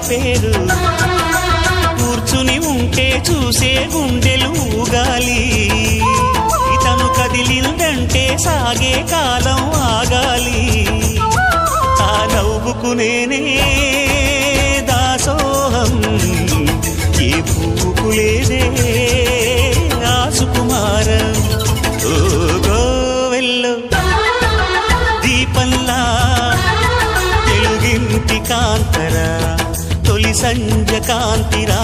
పేరు కూర్చుని ఉంటే చూసే గుండెలు ఊగాలి ఇతను కదిలిందంటే సాగే కాలం ఆగాలి ఆ నవ్వుకు నేనే దాసోహం ఏ పువ్వుకు లేదే ఆ సుకుమారం ఓ గోవెల్లో దీపంలా తెలుగింటి కాంతరా తొలి సంజ కాంతిరా